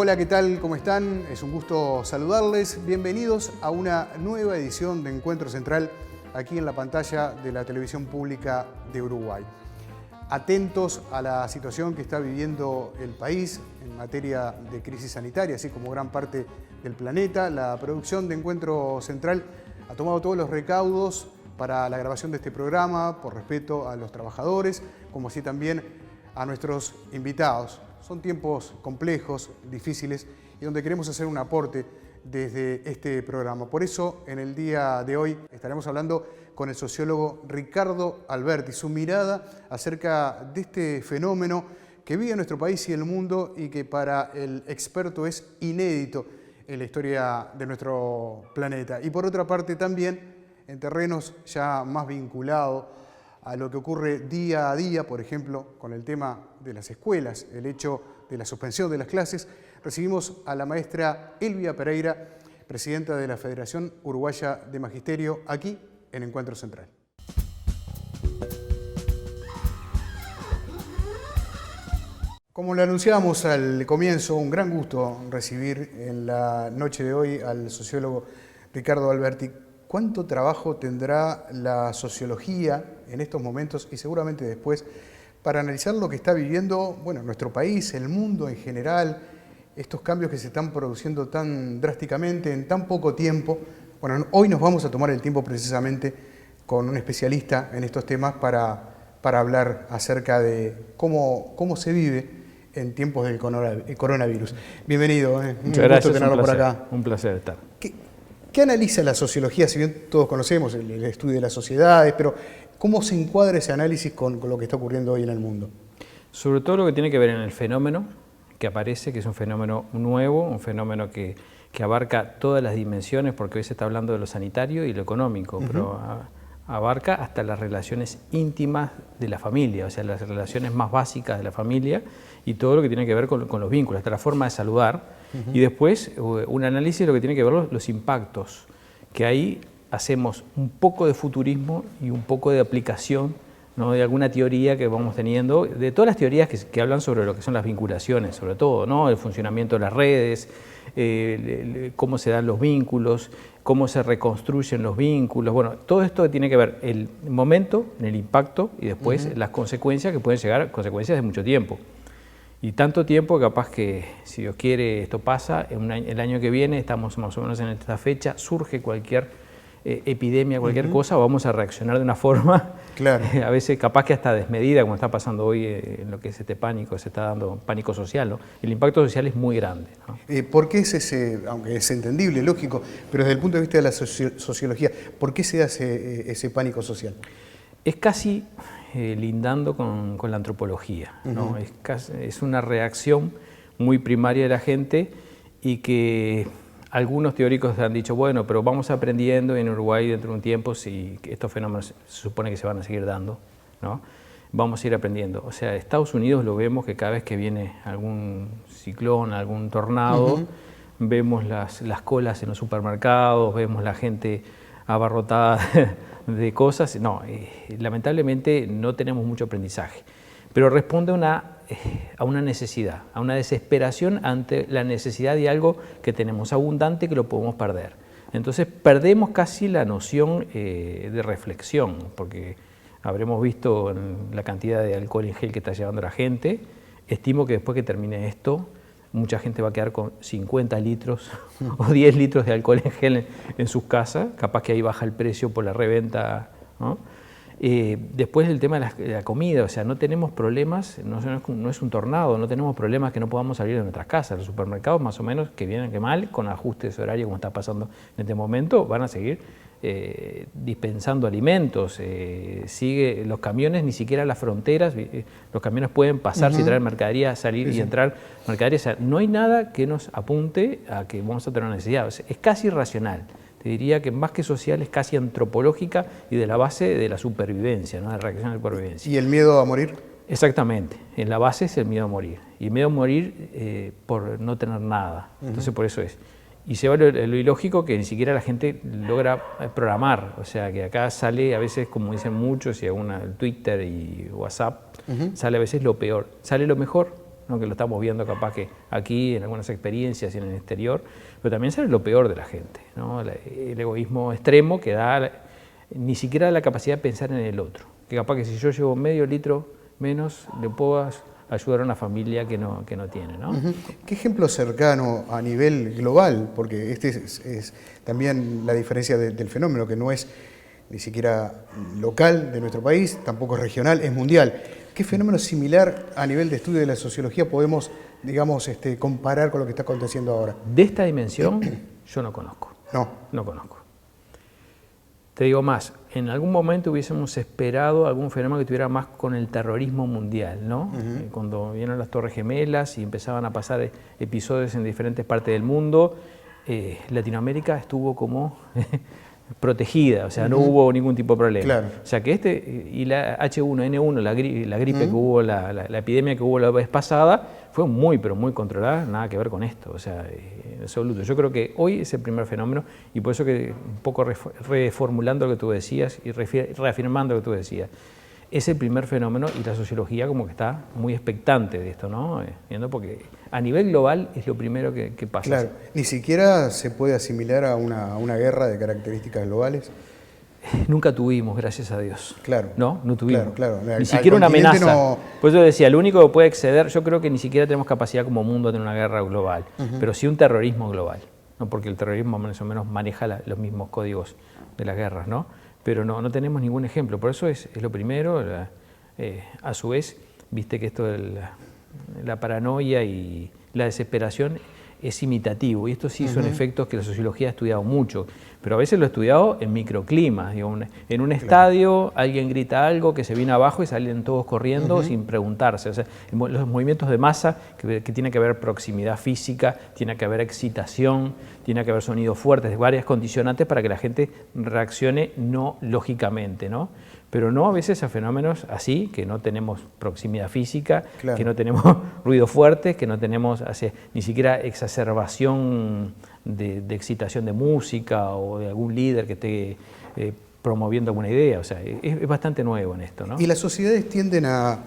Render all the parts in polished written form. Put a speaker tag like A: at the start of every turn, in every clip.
A: Hola, ¿qué tal? ¿Cómo están? Es un gusto saludarles. Bienvenidos a una nueva edición de Encuentro Central aquí en la pantalla de la televisión pública de Uruguay. Atentos a la situación que está viviendo el país en materia de crisis sanitaria, así como gran parte del planeta. La producción de Encuentro Central ha tomado todos los recaudos para la grabación de este programa, por respeto a los trabajadores, como así también a nuestros invitados. Son tiempos complejos, difíciles, y donde queremos hacer un aporte desde este programa. Por eso, en el día de hoy estaremos hablando con el sociólogo Ricardo Alberti, su mirada acerca de este fenómeno que vive en nuestro país y el mundo y que para el experto es inédito en la historia de nuestro planeta. Y por otra parte también, en terrenos ya más vinculados a lo que ocurre día a día, por ejemplo, con el tema de las escuelas, el hecho de la suspensión de las clases, recibimos a la maestra Elvia Pereira, presidenta de la Federación Uruguaya de Magisterio, aquí en Encuentro Central. Como lo anunciábamos al comienzo, un gran gusto recibir en la noche de hoy al sociólogo Ricardo Alberti. ¿Cuánto trabajo tendrá la sociología en estos momentos y seguramente después para analizar lo que está viviendo, nuestro país, el mundo en general, estos cambios que se están produciendo tan drásticamente en tan poco tiempo? Bueno, hoy nos vamos a tomar el tiempo precisamente con un especialista en estos temas para hablar acerca de cómo se vive en tiempos del coronavirus. Bienvenido,
B: Muchas gracias,
A: tenerlo por acá.
B: Un placer estar.
A: ¿Qué analiza la sociología? Si bien todos conocemos el estudio de las sociedades, pero ¿cómo se encuadra ese análisis con lo que está ocurriendo hoy en el mundo?
B: Sobre todo lo que tiene que ver en el fenómeno que aparece, que es un fenómeno nuevo, un fenómeno que abarca todas las dimensiones, porque hoy se está hablando de lo sanitario y lo económico, pero abarca hasta las relaciones íntimas de la familia, o sea, las relaciones más básicas de la familia y todo lo que tiene que ver con los vínculos, hasta la forma de saludar. Y después un análisis de lo que tiene que ver los impactos, que ahí hacemos un poco de futurismo y un poco de aplicación, ¿no?, de alguna teoría que vamos teniendo, de todas las teorías que hablan sobre lo que son las vinculaciones, sobre todo, ¿no?, el funcionamiento de las redes, cómo se dan los vínculos, cómo se reconstruyen los vínculos. Bueno, todo esto tiene que ver el momento, el impacto y después las consecuencias, que pueden llegar, consecuencias de mucho tiempo. Y tanto tiempo, capaz que, si Dios quiere, esto pasa, el año que viene, estamos más o menos en esta fecha, surge cualquier epidemia, cualquier cosa, vamos a reaccionar de una forma,
A: claro,
B: a veces capaz que hasta desmedida, como está pasando hoy en lo que es este pánico, se está dando pánico social, ¿no? El impacto social es muy grande, ¿no?
A: ¿Por qué es ese, aunque es entendible, lógico, pero desde el punto de vista de la sociología, ¿por qué se da ese pánico social?
B: Es casi lindando con la antropología, ¿no? Es una reacción muy primaria de la gente y que algunos teóricos han dicho, bueno, pero vamos aprendiendo en Uruguay dentro de un tiempo, si estos fenómenos se supone que se van a seguir dando, ¿no? Vamos a ir aprendiendo. O sea, Estados Unidos lo vemos que cada vez que viene algún ciclón, algún tornado, vemos las colas en los supermercados, vemos la gente abarrotada de cosas. No, lamentablemente no tenemos mucho aprendizaje, pero responde a una necesidad, a una desesperación ante la necesidad de algo que tenemos abundante que lo podemos perder. Entonces perdemos casi la noción de reflexión, porque habremos visto la cantidad de alcohol en gel que está llevando la gente. Estimo que después que termine esto, mucha gente va a quedar con 50 litros o 10 litros de alcohol en gel en sus casas, capaz que ahí baja el precio por la reventa, ¿no? Después el tema de la comida, o sea, no tenemos problemas, no es un tornado, no tenemos problemas que no podamos salir de nuestras casas. Los supermercados más o menos, que bien que mal, con ajustes de horario como está pasando en este momento, van a seguir dispensando alimentos. Los camiones, ni siquiera las fronteras, los camiones pueden pasar si traen mercadería, salir y entrar mercadería. O sea, no hay nada que nos apunte a que vamos a tener una necesidad. O sea, es casi irracional. Te diría que más que social es casi antropológica y de la base de la supervivencia, ¿no?, de la reacción a la supervivencia.
A: ¿Y el miedo a morir?
B: Exactamente. En la base es el miedo a morir. Y el miedo a morir por no tener nada. Entonces por eso es. Y se va lo ilógico que ni siquiera la gente logra programar. O sea, que acá sale a veces, como dicen muchos, y Twitter y WhatsApp, sale a veces lo peor. Sale lo mejor, ¿no? Que lo estamos viendo capaz que aquí, en algunas experiencias y en el exterior, pero también sale lo peor de la gente, ¿no? El egoísmo extremo que ni siquiera la capacidad de pensar en el otro, que capaz que si yo llevo medio litro menos, le puedo ayudar a una familia que no tiene, ¿no?
A: ¿Qué ejemplo cercano a nivel global? Porque este es también la diferencia del fenómeno, que no es ni siquiera local de nuestro país, tampoco es regional, es mundial. ¿Qué fenómeno similar a nivel de estudio de la sociología podemos, digamos, comparar con lo que está aconteciendo ahora?
B: De esta dimensión yo no conozco. No conozco. Te digo más, en algún momento hubiésemos esperado algún fenómeno que tuviera más con el terrorismo mundial, ¿no? Cuando vinieron las Torres Gemelas y empezaban a pasar episodios en diferentes partes del mundo, Latinoamérica estuvo como protegida, o sea, no hubo ningún tipo de problema.
A: Claro.
B: O sea, que y la H1N1, la gripe que hubo, la epidemia que hubo la vez pasada, fue muy, pero muy controlada, nada que ver con esto, o sea, en absoluto. Yo creo que hoy es el primer fenómeno y por eso que un poco reformulando lo que tú decías y reafirmando lo que tú decías, es el primer fenómeno y la sociología como que está muy expectante de esto, ¿no? Viendo porque a nivel global es lo primero que pasa.
A: Claro, ni siquiera se puede asimilar a una guerra de características globales.
B: Nunca tuvimos, gracias a Dios.
A: Claro.
B: No tuvimos.
A: Claro.
B: Ni siquiera una amenaza. Por eso decía, lo único que puede exceder, yo creo que ni siquiera tenemos capacidad como mundo de tener una guerra global, pero sí un terrorismo global, ¿no? Porque el terrorismo más o menos maneja los mismos códigos de las guerras, ¿no? Pero no tenemos ningún ejemplo. Por eso es lo primero. A su vez, viste que esto de la paranoia y la desesperación es imitativo, y estos sí son efectos que la sociología ha estudiado mucho, pero a veces lo ha estudiado en microclimas. Digo, en un estadio alguien grita algo que se viene abajo y salen todos corriendo sin preguntarse. O sea, los movimientos de masa, que tiene que haber proximidad física, tiene que haber excitación, tiene que haber sonidos fuertes, varias condicionantes para que la gente reaccione no lógicamente, ¿no? Pero no a veces a fenómenos así, que no tenemos proximidad física, que no tenemos ruidos fuertes, que no tenemos ni siquiera exacerbación de excitación de música o de algún líder que esté promoviendo alguna idea. O sea, es bastante nuevo en esto, ¿no?
A: Y las sociedades tienden a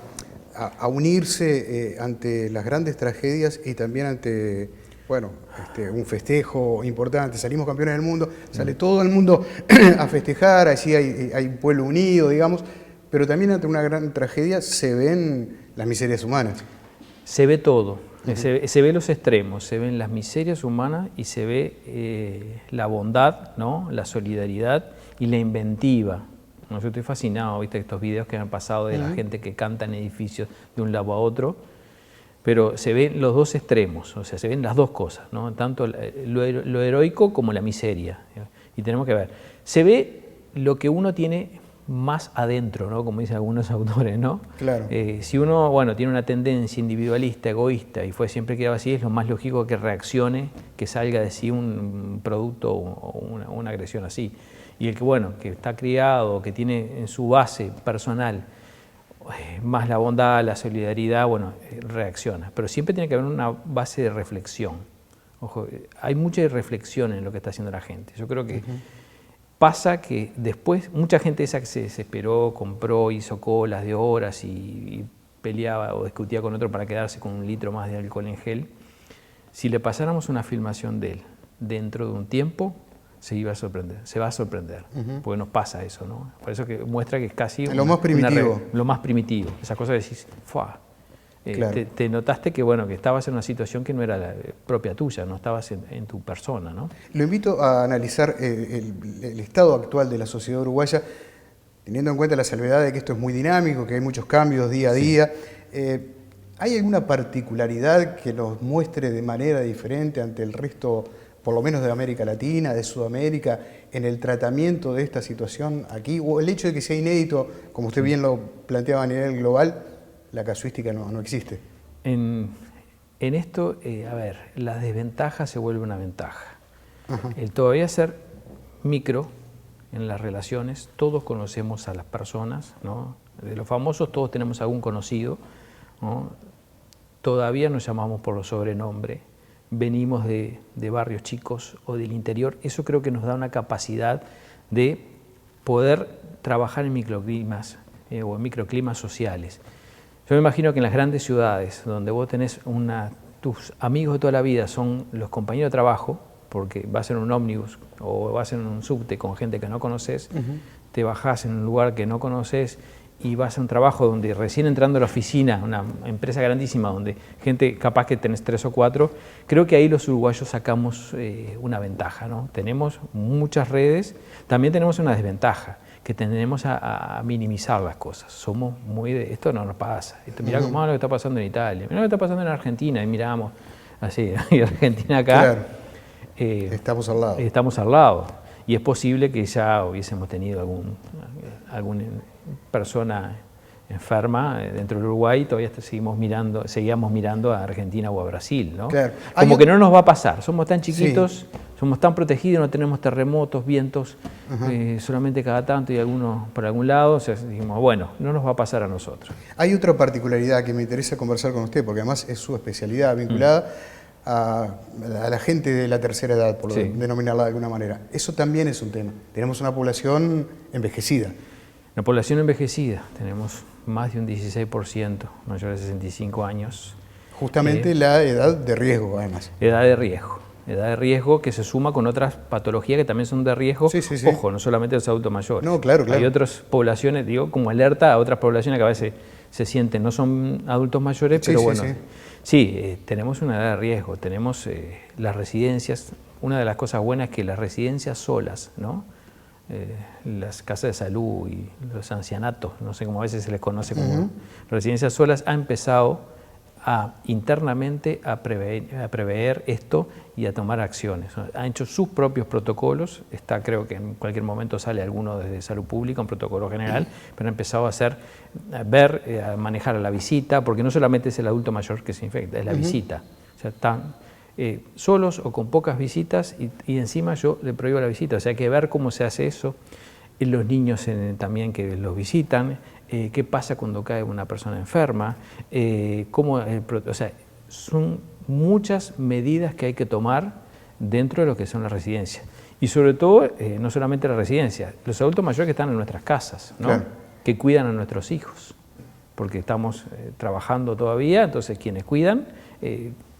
A: unirse ante las grandes tragedias y también ante, bueno, un festejo importante. Salimos campeones del mundo, sale todo el mundo a festejar, así hay un pueblo unido, digamos, pero también ante una gran tragedia se ven las miserias humanas. Se ve todo, se ve los extremos, se ven las miserias humanas y se ve la bondad, ¿no? La solidaridad y la inventiva. ¿No? Yo estoy fascinado, viste, estos videos que han pasado de la gente que canta en edificios de un lado a otro, pero se ven los dos extremos, o sea, se ven las dos cosas, ¿no? Tanto lo heroico como la miseria. Y tenemos que ver, se ve lo que uno tiene más adentro, ¿no? Como dicen algunos autores, ¿no? Claro. Si uno, bueno, tiene una tendencia individualista, egoísta, y siempre queda así, es lo más lógico que reaccione, que salga de sí un producto o una agresión así. Y el que, bueno, que está criado, que tiene en su base personal más la bondad, la solidaridad, bueno, reacciona. Pero siempre tiene que haber una base de reflexión. Ojo, hay mucha reflexión en lo que está haciendo la gente. Yo creo que pasa que después, mucha gente esa que se desesperó, compró, hizo colas de horas y peleaba o discutía con otro para quedarse con un litro más de alcohol en gel, si le pasáramos una filmación de él dentro de un tiempo, se va a sorprender, porque nos pasa eso, ¿no? Por eso que muestra que es casi lo más primitivo.
B: Lo más primitivo, esa cosa de decís, ¡fua! Claro. Te notaste que, bueno, que estabas en una situación que no era la propia tuya, no estabas en tu persona, ¿no?
A: Lo invito a analizar el estado actual de la sociedad uruguaya, teniendo en cuenta la salvedad de que esto es muy dinámico, que hay muchos cambios día a día. ¿Hay alguna particularidad que nos muestre de manera diferente ante el resto, por lo menos de América Latina, de Sudamérica, en el tratamiento de esta situación aquí? O el hecho de que sea inédito, como usted bien lo planteaba a nivel global, la casuística no existe.
B: En esto, a ver, la desventaja se vuelve una ventaja. El todavía ser micro en las relaciones, todos conocemos a las personas, ¿no? De los famosos todos tenemos algún conocido, ¿no? Todavía nos llamamos por los sobrenombres, venimos de barrios chicos o del interior. Eso creo que nos da una capacidad de poder trabajar en microclimas o en microclimas sociales. Yo me imagino que en las grandes ciudades, donde vos tenés tus amigos de toda la vida son los compañeros de trabajo, porque vas en un ómnibus o vas en un subte con gente que no conoces, te bajás en un lugar que no conoces y vas a un trabajo donde recién entrando a la oficina, una empresa grandísima donde gente capaz que tenés 3 o 4, creo que ahí los uruguayos sacamos una ventaja, ¿no? Tenemos muchas redes, también tenemos una desventaja, que tendemos a minimizar las cosas. Somos muy de, esto no nos pasa, mirá cómo lo que está pasando en Italia, mirá lo que está pasando en Argentina, y miramos así, y Argentina acá.
A: Claro. Estamos al lado.
B: Estamos al lado. Y es posible que ya hubiésemos tenido alguna persona enferma dentro del Uruguay, todavía seguíamos mirando a Argentina o a Brasil, ¿no?
A: Claro.
B: Como que no nos va a pasar, somos tan chiquitos, somos tan protegidos, no tenemos terremotos, vientos, solamente cada tanto y algunos por algún lado, o sea, dijimos, bueno, no nos va a pasar a nosotros.
A: Hay otra particularidad que me interesa conversar con usted, porque además es su especialidad vinculada a la gente de la tercera edad, por denominarla de alguna manera. Eso también es un tema. Tenemos una población envejecida.
B: La población envejecida, tenemos más de un 16% mayores de 65 años.
A: Justamente la edad de riesgo, además.
B: Edad de riesgo que se suma con otras patologías que también son de riesgo. Ojo, no solamente los adultos mayores.
A: No, claro.
B: Hay otras poblaciones, digo, como alerta a otras poblaciones que a veces se sienten, no son adultos mayores, pero bueno. Sí, tenemos una edad de riesgo, tenemos las residencias. Una de las cosas buenas es que las residencias solas, ¿no? Las casas de salud y los ancianatos, no sé cómo a veces se les conoce como residencias solas, ha empezado internamente a prever esto y a tomar acciones. Ha hecho sus propios protocolos, creo que en cualquier momento sale alguno desde Salud Pública, un protocolo general, pero ha empezado a manejar a la visita, porque no solamente es el adulto mayor que se infecta, es la visita. O sea, están solos o con pocas visitas y encima yo le prohíbo la visita, o sea, hay que ver cómo se hace eso. Los niños también que los visitan, qué pasa cuando cae una persona enferma, o sea, son muchas medidas que hay que tomar dentro de lo que son las residencias. Y sobre todo, no solamente las residencias, los adultos mayores que están en nuestras casas, ¿no? Claro. Que cuidan a nuestros hijos, porque estamos trabajando todavía, entonces quienes cuidan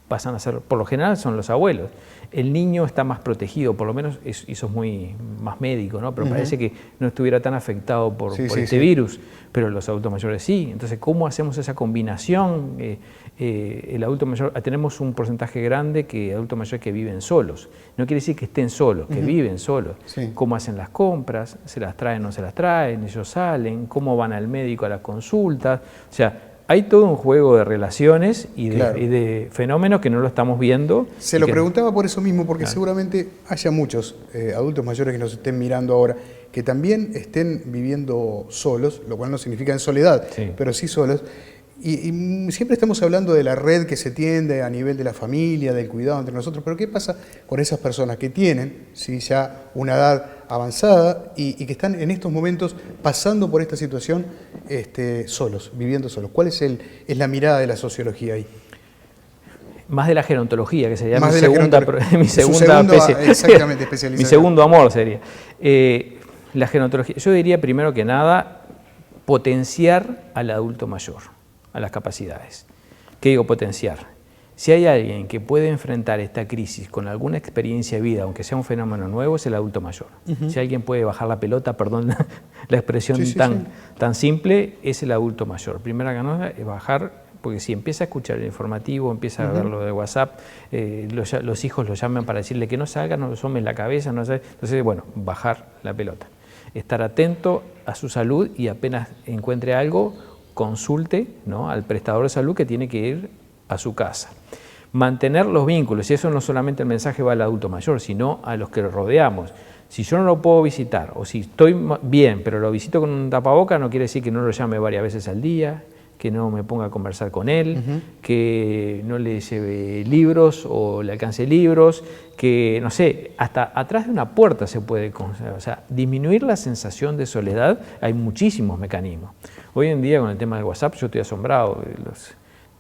B: pasan a ser, por lo general son los abuelos. El niño está más protegido, por lo menos, y eso es muy más médico, ¿no? Pero parece que no estuviera tan afectado por este virus, pero los adultos mayores sí. Entonces, ¿cómo hacemos esa combinación? El adulto mayor, tenemos un porcentaje grande de adultos mayores que viven solos. No quiere decir que estén solos, que viven solos. ¿Cómo hacen las compras? ¿Se las traen o no se las traen? ¿Ellos salen? ¿Cómo van al médico a las consultas? O sea, hay todo un juego de relaciones y de fenómenos que no lo estamos viendo.
A: Se lo preguntaba por eso mismo, porque seguramente haya muchos adultos mayores que nos estén mirando ahora, que también estén viviendo solos, lo cual no significa en soledad, pero sí solos. Y siempre estamos hablando de la red que se tiende a nivel de la familia, del cuidado entre nosotros, pero ¿qué pasa con esas personas que tienen ya una edad avanzada y que están en estos momentos pasando por esta situación solos, viviendo solos? ¿Cuál es la mirada de la sociología ahí?
B: Más de la gerontología, que sería
A: mi segunda especialización.
B: Mi segundo amor sería. La gerontología, yo diría primero que nada potenciar al adulto mayor, a las capacidades. ¿Qué digo potenciar? Si hay alguien que puede enfrentar esta crisis con alguna experiencia de vida, aunque sea un fenómeno nuevo, es el adulto mayor. Si alguien puede bajar la pelota, perdón la expresión tan simple, es el adulto mayor. Primera ganancia es bajar, porque si empieza a escuchar el informativo, empieza a ver lo de WhatsApp, los hijos lo llaman para decirle que no salga, no lo asomes la cabeza, no sé. Entonces, bueno, bajar la pelota. Estar atento a su salud y apenas encuentre algo, consulte, ¿no?, al prestador de salud que tiene que ir a su casa. Mantener los vínculos, y eso no solamente el mensaje va al adulto mayor, sino a los que lo rodeamos. Si yo no lo puedo visitar, o si estoy bien, pero lo visito con un tapaboca, no quiere decir que no lo llame varias veces al día, que no me ponga a conversar con él, que no le lleve libros o le alcance libros, que, no sé, hasta atrás de una puerta se puede, o sea, disminuir la sensación de soledad, hay muchísimos mecanismos. Hoy en día con el tema del WhatsApp yo estoy asombrado.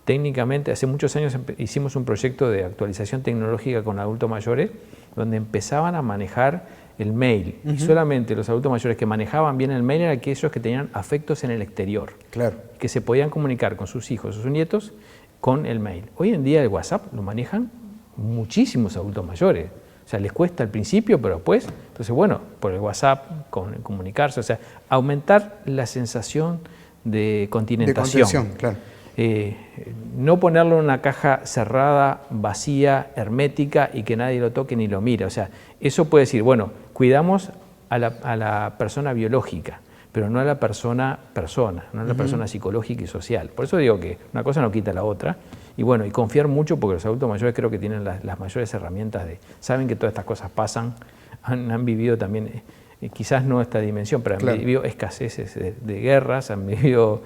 B: Técnicamente, hace muchos años hicimos un proyecto de actualización tecnológica con adultos mayores, donde empezaban a manejar el mail. Y solamente los adultos mayores que manejaban bien el mail eran aquellos que tenían afectos en el exterior.
A: Claro.
B: Que se podían comunicar con sus hijos o sus nietos con el mail. Hoy en día el WhatsApp lo manejan muchísimos adultos mayores. O sea, les cuesta al principio, pero después, entonces bueno, por el WhatsApp, comunicarse, o sea, aumentar la sensación de continentación.
A: De contención, claro.
B: No ponerlo en una caja cerrada, vacía, hermética y que nadie lo toque ni lo mire. O sea, eso puede decir, bueno, cuidamos a la persona biológica, pero no a la persona, no a la persona psicológica y social. Por eso digo que una cosa no quita la otra. Y bueno, y confiar mucho, porque los adultos mayores creo que tienen las mayores herramientas saben que todas estas cosas pasan, han vivido también, quizás no esta dimensión, pero han vivido escaseces de guerras, han vivido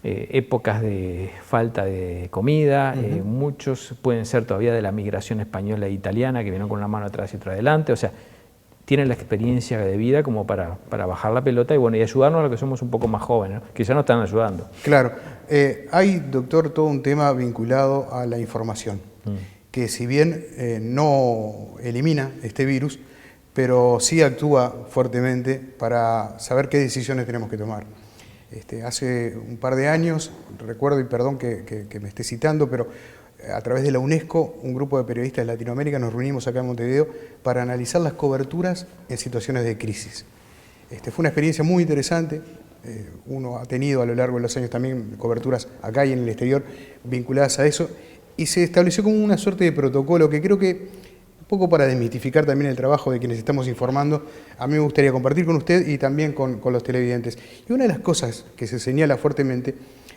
B: épocas de falta de comida, muchos pueden ser todavía de la migración española e italiana, que vienen con una mano atrás y otra adelante, o sea, tienen la experiencia de vida como para bajar la pelota y, bueno, y ayudarnos a los que somos un poco más jóvenes, ¿no? Que ya nos están ayudando.
A: Claro. Hay, doctor, todo un tema vinculado a la información, que si bien no elimina este virus, pero sí actúa fuertemente para saber qué decisiones tenemos que tomar. Hace un par de años, recuerdo, y perdón que me esté citando, pero a través de la UNESCO, un grupo de periodistas de Latinoamérica nos reunimos acá en Montevideo para analizar las coberturas en situaciones de crisis. Fue una experiencia muy interesante. Uno ha tenido a lo largo de los años también coberturas acá y en el exterior vinculadas a eso, y se estableció como una suerte de protocolo que creo que, un poco para desmitificar también el trabajo de quienes estamos informando, a mí me gustaría compartir con usted y también con los televidentes. Y una de las cosas que se señala fuertemente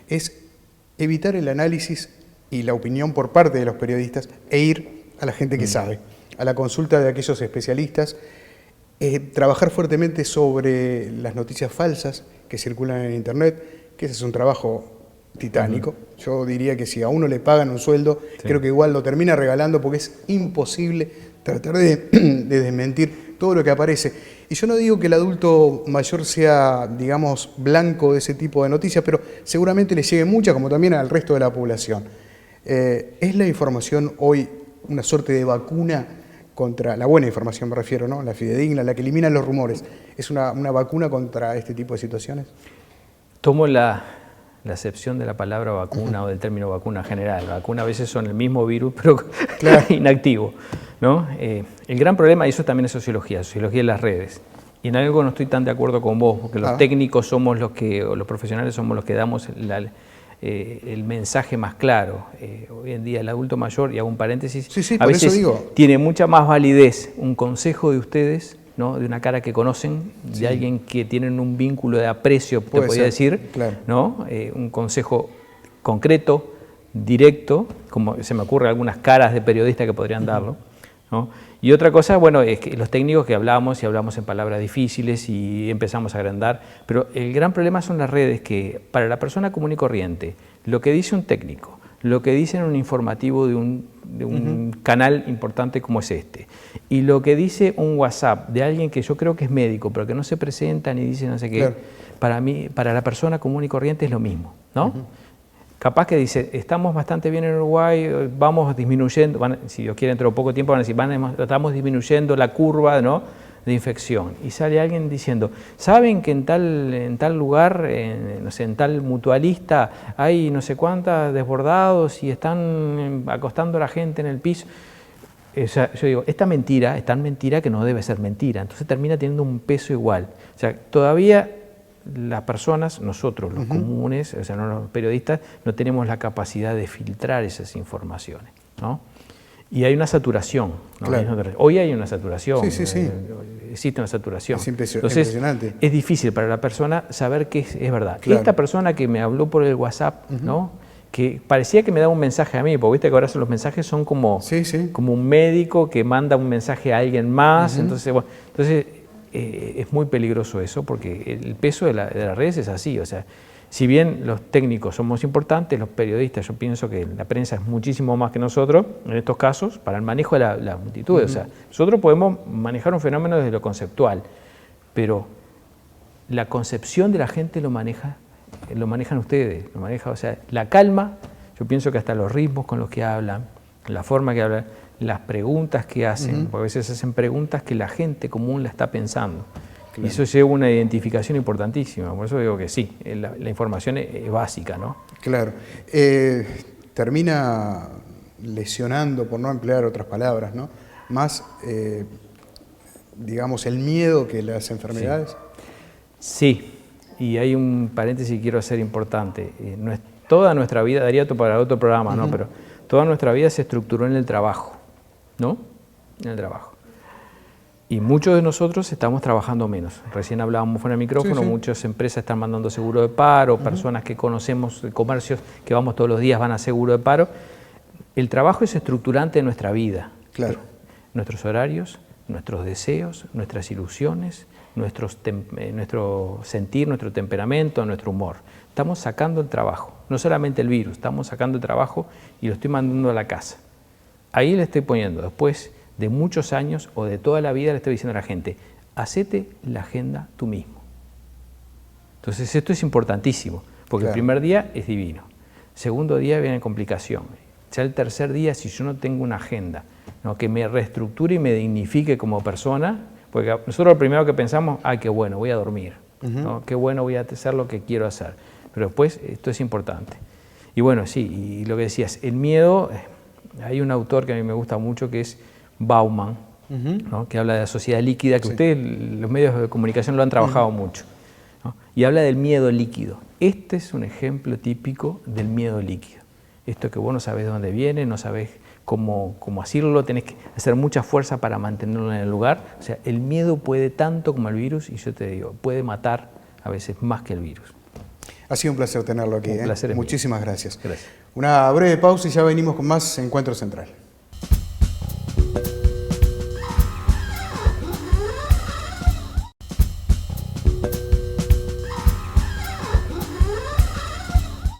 A: es evitar el análisis y la opinión por parte de los periodistas e ir a la gente que sabe, a la consulta de aquellos especialistas, trabajar fuertemente sobre las noticias falsas que circulan en Internet, que ese es un trabajo titánico. Yo diría que si a uno le pagan un sueldo, creo que igual lo termina regalando, porque es imposible tratar de desmentir todo lo que aparece. Y yo no digo que el adulto mayor sea, digamos, blanco de ese tipo de noticias, pero seguramente le llegue muchas, como también al resto de la población. ¿Es la información hoy una suerte de vacuna contra, la buena información me refiero, ¿no? La fidedigna, la que elimina los rumores? ¿Es una vacuna contra este tipo de situaciones? Tomo
B: la acepción de la palabra vacuna o del término vacuna general. La vacuna a veces son el mismo virus, pero inactivo, ¿no? El gran problema, y eso también es sociología de las redes. Y en algo no estoy tan de acuerdo con vos, porque los técnicos somos los que, o los profesionales somos los que damos el mensaje más claro. Hoy en día el adulto mayor, y hago un paréntesis, a veces tiene mucha más validez un consejo de ustedes, ¿no? De una cara que conocen, de alguien que tienen un vínculo de aprecio, te podría decir, ¿no? Un consejo concreto, directo, como se me ocurren algunas caras de periodistas que podrían darlo, ¿no? Y otra cosa, bueno, es que los técnicos que hablamos, y hablamos en palabras difíciles y empezamos a agrandar, pero el gran problema son las redes, que para la persona común y corriente, lo que dice un técnico, lo que dice en un informativo de un canal importante como es este, y lo que dice un WhatsApp de alguien que yo creo que es médico, pero que no se presenta ni dice no sé qué, para mí, para la persona común y corriente es lo mismo, ¿no? Capaz que dice, estamos bastante bien en Uruguay, vamos disminuyendo, si Dios quiere dentro de poco tiempo van a decir, estamos disminuyendo la curva, ¿no?, de infección. Y sale alguien diciendo, ¿saben que en tal lugar, no sé, en tal mutualista hay no sé cuántas desbordados y están acostando a la gente en el piso? O sea, yo digo, esta mentira es tan mentira que no debe ser mentira, entonces termina teniendo un peso igual. O sea, todavía las personas, nosotros los comunes, o sea, no los periodistas, no tenemos la capacidad de filtrar esas informaciones, ¿no? Y hay una saturación, ¿no? Hoy hay una saturación, existe una saturación.
A: Es
B: impresionante. Es difícil para la persona saber qué es verdad. Esta persona que me habló por el WhatsApp, ¿no?, que parecía que me daba un mensaje a mí, porque viste que ahora los mensajes son como, como un médico que manda un mensaje a alguien más, entonces, bueno, es muy peligroso eso, porque el peso de las redes es así, o sea, si bien los técnicos somos importantes, los periodistas, yo pienso que la prensa es muchísimo más que nosotros, en estos casos, para el manejo de la multitud, o sea, nosotros podemos manejar un fenómeno desde lo conceptual, pero la concepción de la gente lo manejan ustedes, o sea, la calma, yo pienso que hasta los ritmos con los que hablan, la forma que hablan, las preguntas que hacen, porque a veces hacen preguntas que la gente común la está pensando. Claro. Y eso lleva una identificación importantísima, por eso digo que sí, la información es básica, ¿no?
A: Claro. Termina lesionando, por no emplear otras palabras, ¿no? Más, digamos, el miedo que las enfermedades.
B: Sí, y hay un paréntesis que quiero hacer importante. Toda nuestra vida, daría para otro programa, ¿no? Pero toda nuestra vida se estructuró en el trabajo, ¿no? En el trabajo. Y muchos de nosotros estamos trabajando menos. Recién hablábamos fuera del micrófono, muchas empresas están mandando seguro de paro, personas que conocemos de comercios que vamos todos los días van a seguro de paro. El trabajo es estructurante de nuestra vida.
A: Claro.
B: Nuestros horarios, nuestros deseos, nuestras ilusiones, nuestro sentir, nuestro temperamento, nuestro humor. Estamos sacando el trabajo, no solamente el virus, estamos sacando el trabajo y lo estoy mandando a la casa. Ahí le estoy poniendo, después de muchos años o de toda la vida, le estoy diciendo a la gente, hacete la agenda tú mismo. Entonces esto es importantísimo, porque el primer día es divino, segundo día viene complicación, ya el tercer día, si yo no tengo una agenda, ¿no? Que me reestructure y me dignifique como persona, porque nosotros lo primero que pensamos, qué bueno, voy a dormir, ¿no? Qué bueno, voy a hacer lo que quiero hacer, pero después esto es importante. Y bueno, sí, y lo que decías, el miedo, hay un autor que a mí me gusta mucho que es Bauman, ¿no? Que habla de la sociedad líquida, que ustedes, los medios de comunicación, lo han trabajado mucho, ¿no? Y habla del miedo líquido. Este es un ejemplo típico del miedo líquido. Esto que vos no sabés de dónde viene, no sabés cómo asirlo, tenés que hacer mucha fuerza para mantenerlo en el lugar. O sea, el miedo puede tanto como el virus, y yo te digo, puede matar a veces más que el virus.
A: Ha sido un placer tenerlo aquí.
B: Un placer.
A: Muchísimas gracias.
B: Gracias.
A: Una breve pausa y ya venimos con más Encuentro Central.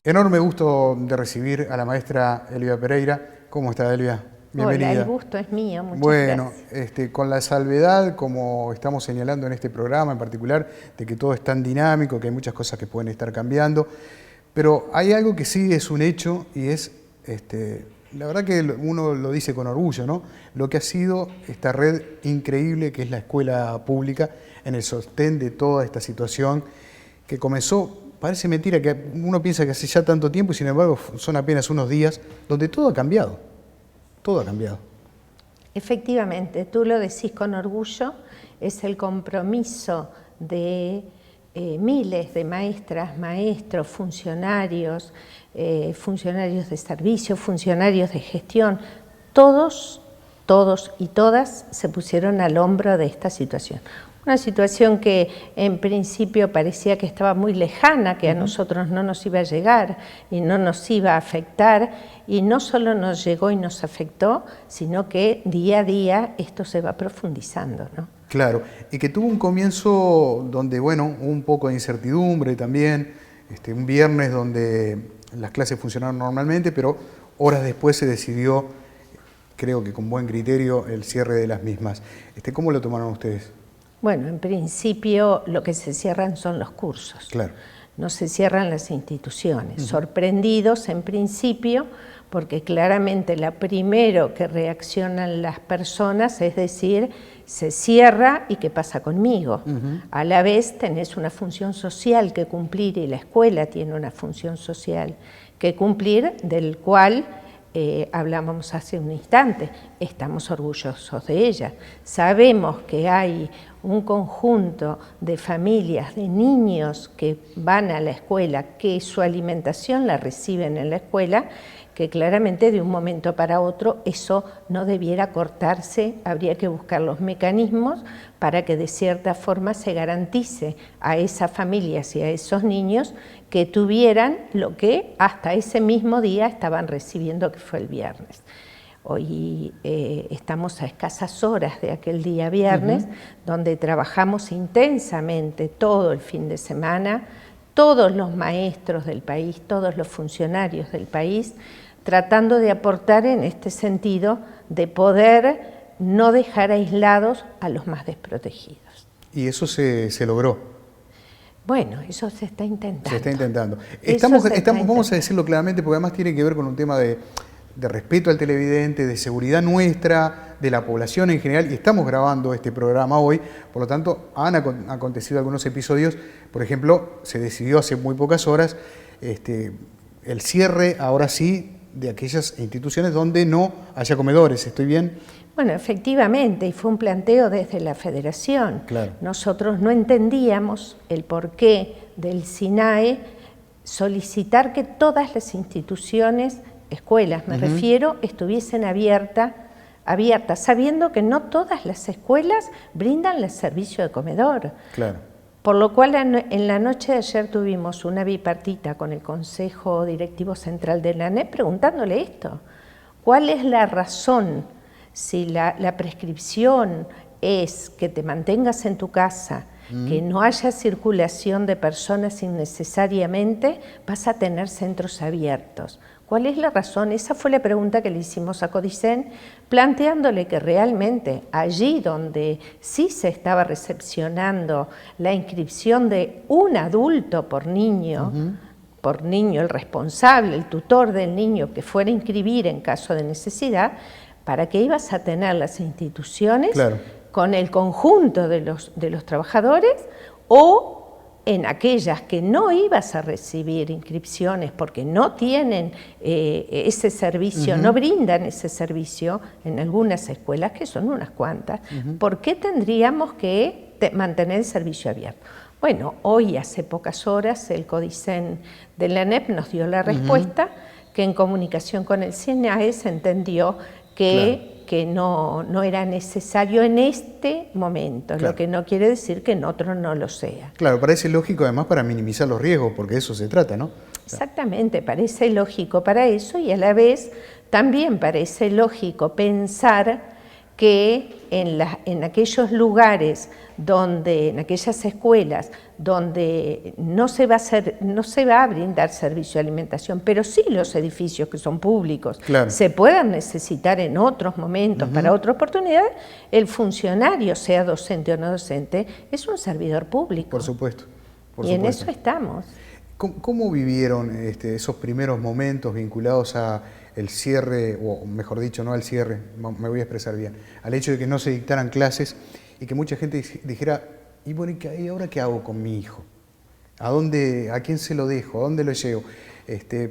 A: Enorme gusto de recibir a la maestra Elvia Pereira. ¿Cómo está, Elvia? Bienvenida.
C: Hola, el gusto es mío, muchas gracias.
A: Bueno, con la salvedad, como estamos señalando en este programa en particular, de que todo es tan dinámico, que hay muchas cosas que pueden estar cambiando, pero hay algo que sí es un hecho y es, la verdad que uno lo dice con orgullo, ¿no? Lo que ha sido esta red increíble que es la escuela pública en el sostén de toda esta situación que comenzó. Parece mentira que uno piensa que hace ya tanto tiempo y sin embargo son apenas unos días donde todo ha cambiado. Todo ha cambiado.
C: Efectivamente, tú lo decís con orgullo, es el compromiso de miles de maestras, maestros, funcionarios, funcionarios de servicio, funcionarios de gestión, todos y todas se pusieron al hombro de esta situación. Una situación que en principio parecía que estaba muy lejana, que a nosotros no nos iba a llegar y no nos iba a afectar, y no solo nos llegó y nos afectó, sino que día a día esto se va profundizando, ¿no?
A: Claro, y que tuvo un comienzo donde, bueno, un poco de incertidumbre también, un viernes donde las clases funcionaron normalmente, pero horas después se decidió, creo que con buen criterio, el cierre de las mismas. ¿Cómo lo tomaron ustedes?
C: Bueno, en principio lo que se cierran son los cursos.
A: Claro.
C: No se cierran las instituciones. Sorprendidos en principio, porque claramente la primero que reaccionan las personas es decir, se cierra y ¿qué pasa conmigo? A la vez tenés una función social que cumplir y la escuela tiene una función social que cumplir, del cual hablábamos hace un instante, estamos orgullosos de ella. Sabemos que hay un conjunto de familias, de niños que van a la escuela, que su alimentación la reciben en la escuela, que claramente de un momento para otro eso no debiera cortarse, habría que buscar los mecanismos para que de cierta forma se garantice a esas familias y a esos niños que tuvieran lo que hasta ese mismo día estaban recibiendo, que fue el viernes. Hoy estamos a escasas horas de aquel día viernes, donde trabajamos intensamente todo el fin de semana, todos los maestros del país, todos los funcionarios del país, tratando de aportar en este sentido de poder no dejar aislados a los más desprotegidos.
A: Y eso se logró.
C: Bueno, eso se está intentando.
A: Se está intentando.
C: Vamos
A: a decirlo claramente porque además tiene que ver con un tema de de respeto al televidente, de seguridad nuestra, de la población en general, y estamos grabando este programa hoy, por lo tanto han acontecido algunos episodios. Por ejemplo, se decidió hace muy pocas horas el cierre, ahora sí, de aquellas instituciones donde no haya comedores. ¿Estoy bien?
C: Bueno, efectivamente, y fue un planteo desde la Federación.
A: Claro.
C: Nosotros no entendíamos el porqué del SINAE solicitar que todas las instituciones, escuelas me refiero, estuviesen abiertas, sabiendo que no todas las escuelas brindan el servicio de comedor.
A: Claro.
C: Por lo cual en la noche de ayer tuvimos una bipartita con el Consejo Directivo Central de la ANEP preguntándole esto. ¿Cuál es la razón si la prescripción es que te mantengas en tu casa, que no haya circulación de personas innecesariamente, vas a tener centros abiertos? ¿Cuál es la razón? Esa fue la pregunta que le hicimos a Codicen, planteándole que realmente allí donde sí se estaba recepcionando la inscripción de un adulto por niño, el responsable, el tutor del niño que fuera a inscribir en caso de necesidad, ¿para qué ibas a tener las instituciones con el conjunto de los trabajadores o en aquellas que no ibas a recibir inscripciones porque no tienen ese servicio, no brindan ese servicio en algunas escuelas, que son unas cuantas? ¿Por qué tendríamos que mantener el servicio abierto? Bueno, hoy hace pocas horas el Codicen de la ANEP nos dio la respuesta, que en comunicación con el SINAE se entendió que no era necesario en este momento, lo que no quiere decir que en otro no lo sea.
A: Claro, parece lógico además para minimizar los riesgos, porque de eso se trata, ¿no?
C: Exactamente, parece lógico para eso, y a la vez también parece lógico pensar que en aquellos lugares donde, en aquellas escuelas donde no se va a brindar servicio de alimentación, pero sí los edificios que son públicos se puedan necesitar en otros momentos para otra oportunidad, el funcionario, sea docente o no docente, es un servidor público.
A: Por supuesto.
C: En eso estamos.
A: ¿Cómo vivieron esos primeros momentos vinculados a el cierre, o mejor dicho, no al cierre, me voy a expresar bien, al hecho de que no se dictaran clases y que mucha gente dijera, y bueno, ¿y ahora qué hago con mi hijo? ¿A quién se lo dejo? ¿A dónde lo llevo?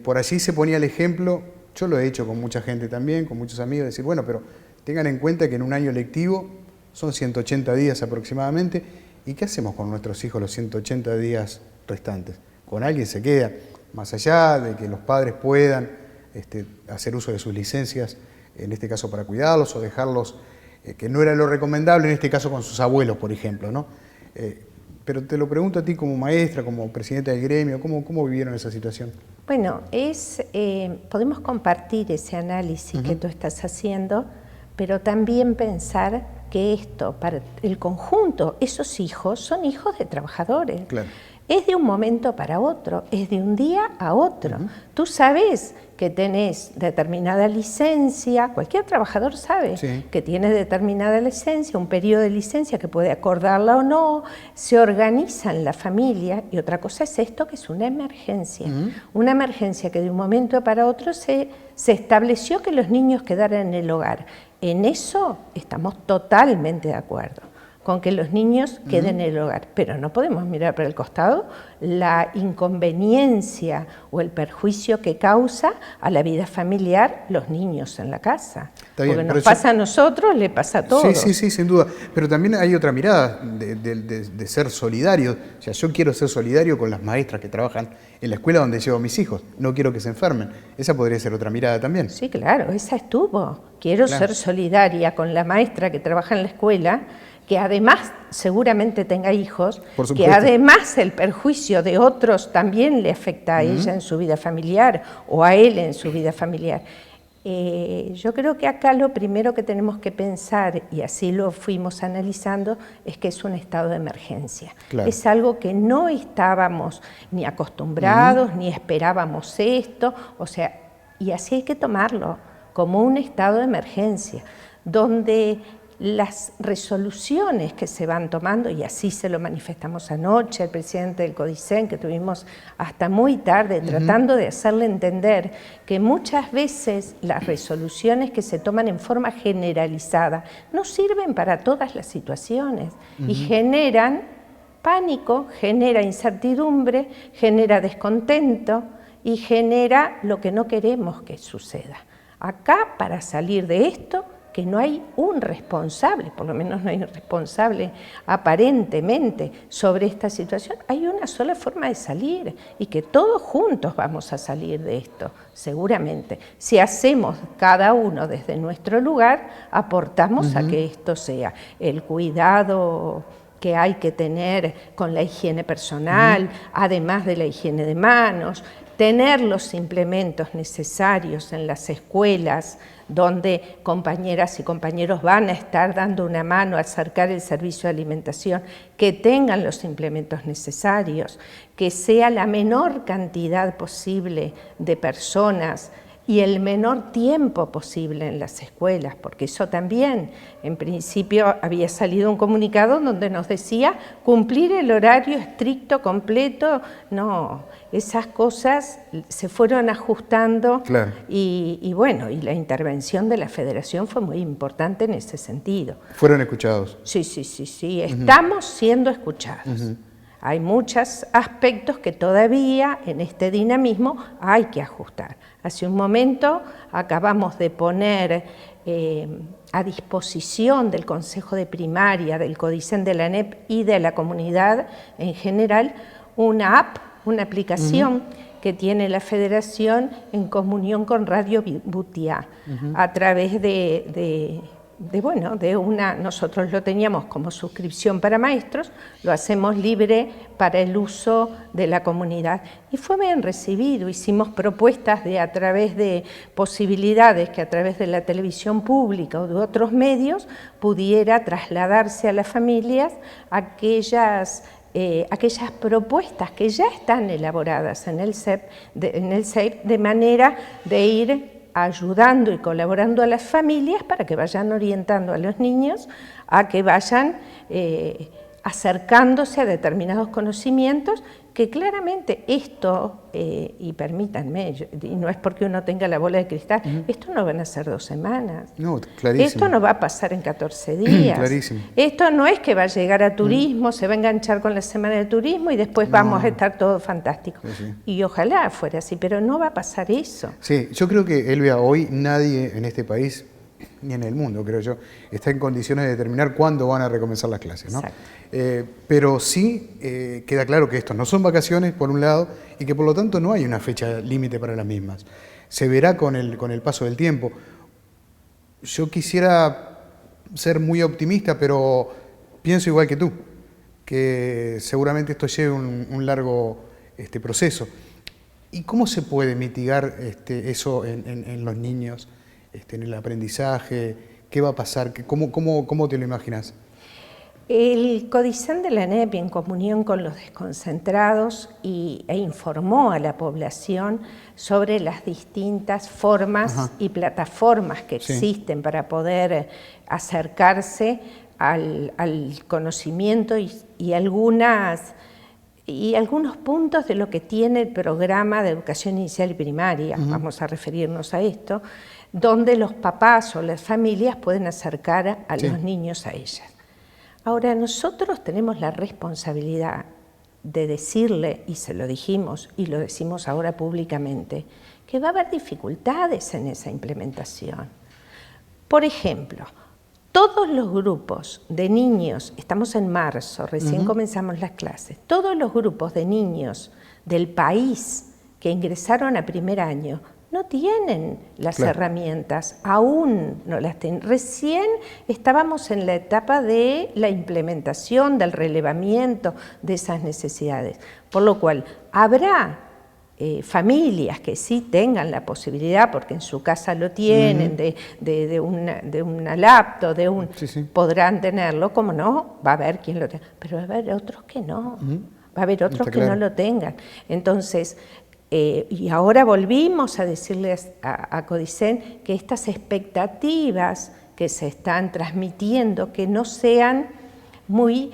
A: Por allí se ponía el ejemplo, yo lo he hecho con mucha gente también, con muchos amigos, decir, bueno, pero tengan en cuenta que en un año lectivo son 180 días aproximadamente, ¿y qué hacemos con nuestros hijos los 180 días restantes? Con alguien se queda, más allá de que los padres puedan hacer uso de sus licencias, en este caso para cuidarlos o dejarlos, que no era lo recomendable en este caso con sus abuelos, por ejemplo, ¿no? Pero te lo pregunto a ti como maestra, como presidenta del gremio, ¿cómo vivieron esa situación?
C: Bueno, podemos compartir ese análisis que tú estás haciendo, pero también pensar que esto, para el conjunto, esos hijos son hijos de trabajadores. Claro. Es de un momento para otro, es de un día a otro. Tú sabes que tenés determinada licencia, cualquier trabajador sabe que tiene determinada licencia, un periodo de licencia que puede acordarla o no, se organiza en la familia, y otra cosa es esto, que es una emergencia. Una emergencia que de un momento para otro se estableció que los niños quedaran en el hogar. En eso estamos totalmente de acuerdo, con que los niños queden en el hogar, pero no podemos mirar para el costado la inconveniencia o el perjuicio que causa a la vida familiar los niños en la casa. Está bien, porque nos pasa a nosotros, le pasa a todos.
A: Sí, sin duda, pero también hay otra mirada de ser solidario. O sea, yo quiero ser solidario con las maestras que trabajan en la escuela donde llevo a mis hijos, no quiero que se enfermen. Esa podría ser otra mirada también.
C: Sí, claro, esa estuvo. Quiero ser solidaria con la maestra que trabaja en la escuela, que además seguramente tenga hijos, que además el perjuicio de otros también le afecta a ella en su vida familiar o a él en su vida familiar. Yo creo que acá lo primero que tenemos que pensar, y así lo fuimos analizando, es que es un estado de emergencia. Claro. Es algo que no estábamos ni acostumbrados, ni esperábamos esto, o sea, y así hay que tomarlo como un estado de emergencia, donde las resoluciones que se van tomando, y así se lo manifestamos anoche al presidente del CODICEN, que tuvimos hasta muy tarde tratando de hacerle entender que muchas veces las resoluciones que se toman en forma generalizada no sirven para todas las situaciones y generan pánico, genera incertidumbre, genera descontento y genera lo que no queremos que suceda. Acá, para salir de esto, que no hay un responsable, por lo menos no hay un responsable aparentemente sobre esta situación, hay una sola forma de salir y que todos juntos vamos a salir de esto, seguramente. Si hacemos cada uno desde nuestro lugar, aportamos a que esto sea el cuidado que hay que tener con la higiene personal, además de la higiene de manos, tener los implementos necesarios en las escuelas, donde compañeras y compañeros van a estar dando una mano a acercar el servicio de alimentación, que tengan los implementos necesarios, que sea la menor cantidad posible de personas y el menor tiempo posible en las escuelas, porque eso también, en principio había salido un comunicado donde nos decía cumplir el horario estricto, completo, no, esas cosas se fueron ajustando.
A: Claro.
C: Y bueno, y la intervención de la Federación fue muy importante en ese sentido.
A: ¿Fueron escuchados?
C: Sí, estamos siendo escuchados. Hay muchos aspectos que todavía en este dinamismo hay que ajustar. Hace un momento acabamos de poner a disposición del Consejo de Primaria, del CODICEN de la ANEP y de la comunidad en general una app, una aplicación que tiene la Federación en comunión con Radio Butiá, a través nosotros lo teníamos como suscripción para maestros, lo hacemos libre para el uso de la comunidad. Y fue bien recibido, hicimos propuestas a través de posibilidades que a través de la televisión pública o de otros medios pudiera trasladarse a las familias aquellas propuestas que ya están elaboradas en el CEP, de manera de ir ayudando y colaborando a las familias para que vayan orientando a los niños a que vayan acercándose a determinados conocimientos que claramente esto, y permítanme, y no es porque uno tenga la bola de cristal, esto no van a ser 2 semanas.
A: No, clarísimo.
C: Esto no va a pasar en 14 días.
A: Clarísimo.
C: Esto no es que va a llegar a turismo, se va a enganchar con la semana de turismo y después vamos a estar todo fantástico.
A: Sí.
C: Y ojalá fuera así, pero no va a pasar eso.
A: Sí, yo creo que, Elvia, hoy nadie en este país, ni en el mundo, creo yo, está en condiciones de determinar cuándo van a recomenzar las clases, ¿no? Pero sí queda claro que esto no son vacaciones, por un lado, y que por lo tanto no hay una fecha límite para las mismas. Se verá con el paso del tiempo. Yo quisiera ser muy optimista, pero pienso igual que tú, que seguramente esto lleve un largo proceso. ¿Y cómo se puede mitigar eso en los niños? En el aprendizaje, ¿qué va a pasar? ¿Cómo te lo imaginas?
C: El CODICEN de la ANEP, en comunión con los desconcentrados, e informó a la población sobre las distintas formas y plataformas que existen para poder acercarse al conocimiento y algunos puntos de lo que tiene el programa de educación inicial y primaria, vamos a referirnos a esto, donde los papás o las familias pueden acercar a los niños a ellas. Ahora, nosotros tenemos la responsabilidad de decirle, y se lo dijimos y lo decimos ahora públicamente, que va a haber dificultades en esa implementación. Por ejemplo, todos los grupos de niños, estamos en marzo, recién comenzamos las clases, todos los grupos de niños del país que ingresaron a primer año no tienen las herramientas, aún no las tienen. Recién estábamos en la etapa de la implementación, del relevamiento de esas necesidades, por lo cual habrá familias que sí tengan la posibilidad, porque en su casa lo tienen, de una laptop, podrán tenerlo, como no, va a haber quien lo tenga, pero va a haber otros que no, va a haber otros que no lo tengan. Entonces, y ahora volvimos a decirles a CODICEN que estas expectativas que se están transmitiendo, que no sean muy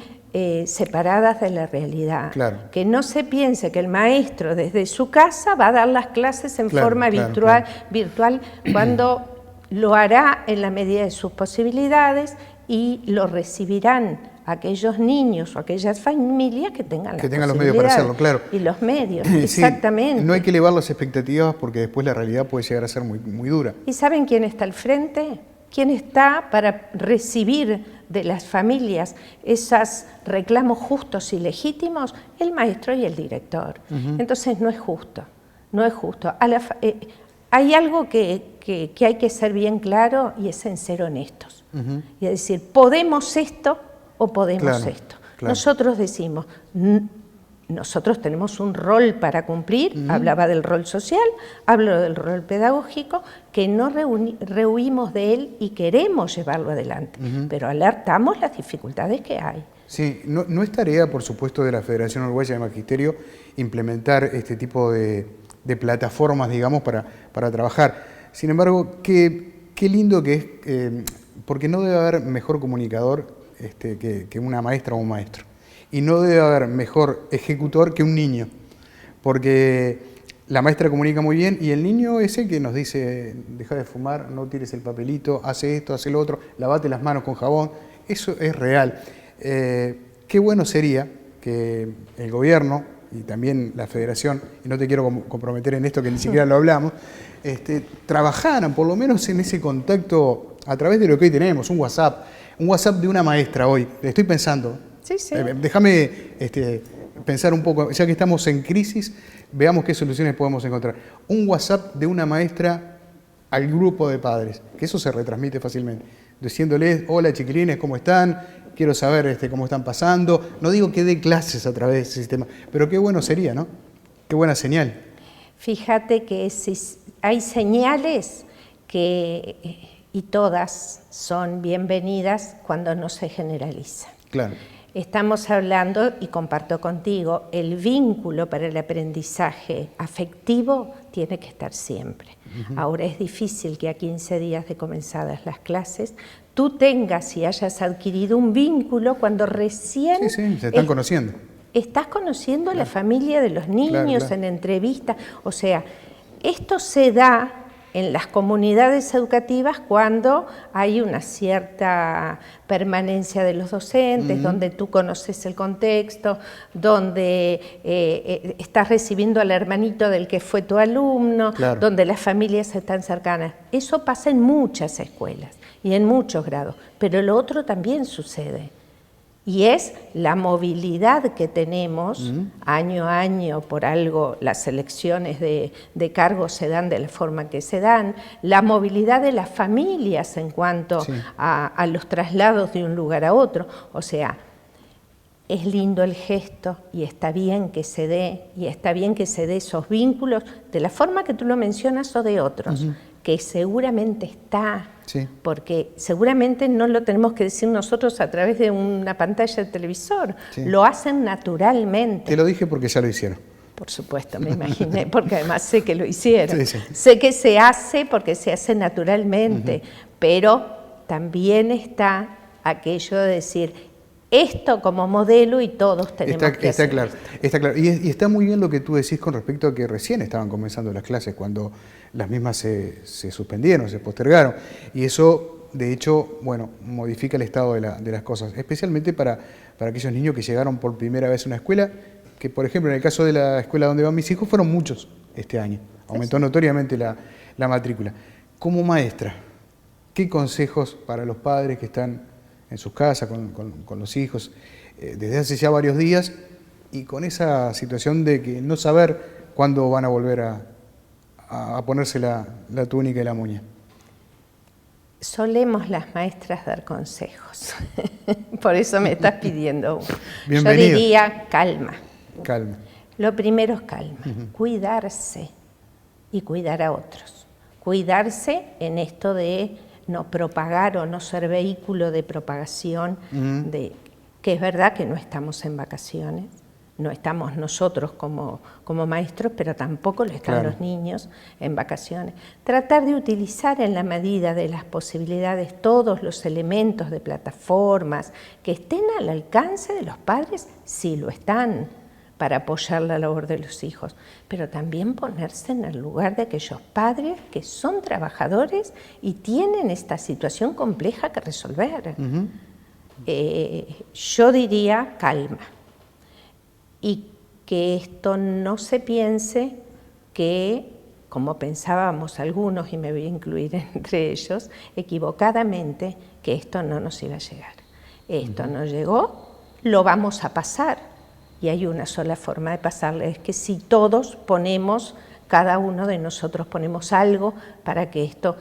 C: separadas de la realidad.
A: Claro.
C: Que no se piense que el maestro desde su casa va a dar las clases en forma virtual cuando lo hará en la medida de sus posibilidades y lo recibirán aquellos niños o aquellas familias que tengan
A: los medios para hacerlo, claro.
C: Y los medios,
A: sí,
C: exactamente.
A: No hay que elevar las expectativas porque después la realidad puede llegar a ser muy, muy dura.
C: ¿Y saben quién está al frente? ¿Quién está para recibir de las familias esos reclamos justos y legítimos? El maestro y el director. Entonces no es justo, no es justo. Hay algo que hay que ser bien claro y es en ser honestos. Y es decir, ¿podemos esto o podemos esto? Claro. Nosotros decimos, nosotros tenemos un rol para cumplir, hablaba del rol social, hablo del rol pedagógico, que no rehuimos de él y queremos llevarlo adelante, pero alertamos las dificultades que hay.
A: Sí, no es tarea, por supuesto, de la Federación Uruguaya de Magisterio implementar este tipo de plataformas, digamos, para trabajar. Sin embargo, qué lindo que es, porque no debe haber mejor comunicador que una maestra o un maestro. Y no debe haber mejor ejecutor que un niño, porque la maestra comunica muy bien y el niño es el que nos dice, deja de fumar, no tires el papelito, hace esto, hace lo otro, lavate las manos con jabón. Eso es real. Qué bueno sería que el gobierno y también la federación, y no te quiero comprometer en esto que ni siquiera lo hablamos, trabajaran por lo menos en ese contacto a través de lo que hoy tenemos, un WhatsApp de una maestra hoy. Estoy pensando.
C: Sí, sí.
A: Déjame pensar un poco, ya que estamos en crisis, veamos qué soluciones podemos encontrar. Un WhatsApp de una maestra al grupo de padres, que eso se retransmite fácilmente, diciéndoles, hola chiquilines, ¿cómo están? Quiero saber cómo están pasando. No digo que dé clases a través de ese sistema, pero qué bueno sería, ¿no? Qué buena señal.
C: Fíjate que hay señales y todas son bienvenidas cuando no se generalizan.
A: Claro.
C: Estamos hablando, y comparto contigo, el vínculo para el aprendizaje afectivo tiene que estar siempre. Ahora es difícil que a 15 días de comenzadas las clases tú tengas y hayas adquirido un vínculo cuando recién...
A: Sí, se están conociendo.
C: Estás conociendo a la familia de los niños en entrevistas. O sea, esto se da en las comunidades educativas cuando hay una cierta permanencia de los docentes, donde tú conoces el contexto, donde estás recibiendo al hermanito del que fue tu alumno, donde las familias están cercanas. Eso pasa en muchas escuelas y en muchos grados, pero lo otro también sucede. Y es la movilidad que tenemos año a año, por algo las elecciones de cargos se dan de la forma que se dan, la movilidad de las familias en cuanto a los traslados de un lugar a otro. O sea, es lindo el gesto y está bien que se dé, y está bien que se dé esos vínculos de la forma que tú lo mencionas o de otros, que seguramente está. Sí. Porque seguramente no lo tenemos que decir nosotros a través de una pantalla de televisor, lo hacen naturalmente.
A: Te lo dije porque ya lo hicieron.
C: Por supuesto, me imaginé, porque además sé que lo hicieron. Sé que se hace porque se hace naturalmente, pero también está aquello de decir, esto como modelo y todos tenemos que hacer.
A: Está claro. Y está muy bien lo que tú decís con respecto a que recién estaban comenzando las clases, cuando las mismas se suspendieron, se postergaron. Y eso, de hecho, bueno, modifica el estado de las cosas, especialmente para aquellos niños que llegaron por primera vez a una escuela, que por ejemplo en el caso de la escuela donde van mis hijos fueron muchos este año. Aumentó notoriamente la matrícula. Como maestra, ¿qué consejos para los padres que están en sus casas, con los hijos, desde hace ya varios días, y con esa situación de que no saber cuándo van a volver a ponerse la túnica y la moña?
C: Solemos las maestras dar consejos, por eso me estás pidiendo uno.
A: Bienvenido.
C: Yo diría calma.
A: Calma.
C: Lo primero es calma, cuidarse y cuidar a otros. Cuidarse en esto de no propagar o no ser vehículo de propagación, que es verdad que no estamos en vacaciones, no estamos nosotros como maestros, pero tampoco lo están los niños en vacaciones. Tratar de utilizar en la medida de las posibilidades todos los elementos de plataformas que estén al alcance de los padres, si lo están, para apoyar la labor de los hijos, pero también ponerse en el lugar de aquellos padres que son trabajadores y tienen esta situación compleja que resolver. Yo diría calma, y que esto no se piense que, como pensábamos algunos, y me voy a incluir entre ellos, equivocadamente, que esto no nos iba a llegar. Esto no llegó, lo vamos a pasar. Y hay una sola forma de pasarle, es que si todos ponemos, cada uno de nosotros ponemos algo para que esto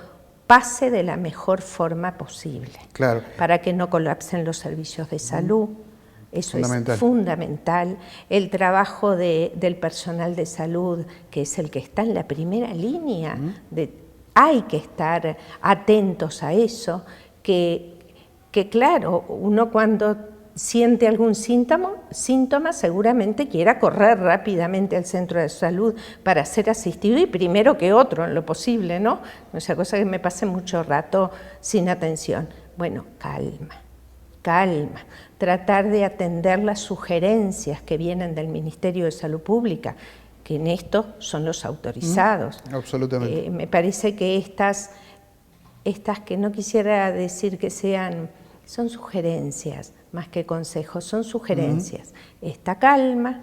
C: pase de la mejor forma posible.
A: Claro.
C: Para que no colapsen los servicios de salud. Eso es fundamental. El trabajo del personal de salud, que es el que está en la primera línea, hay que estar atentos a eso, que claro, uno cuando siente algún síntoma, seguramente quiera correr rápidamente al centro de salud para ser asistido, y primero que otro, en lo posible, ¿no? Esa cosa que me pase mucho rato sin atención. Bueno, calma. Tratar de atender las sugerencias que vienen del Ministerio de Salud Pública, que en esto son los autorizados.
A: Absolutamente.
C: Me parece que estas que no quisiera decir que son sugerencias, más que consejos, son sugerencias. Esta calma,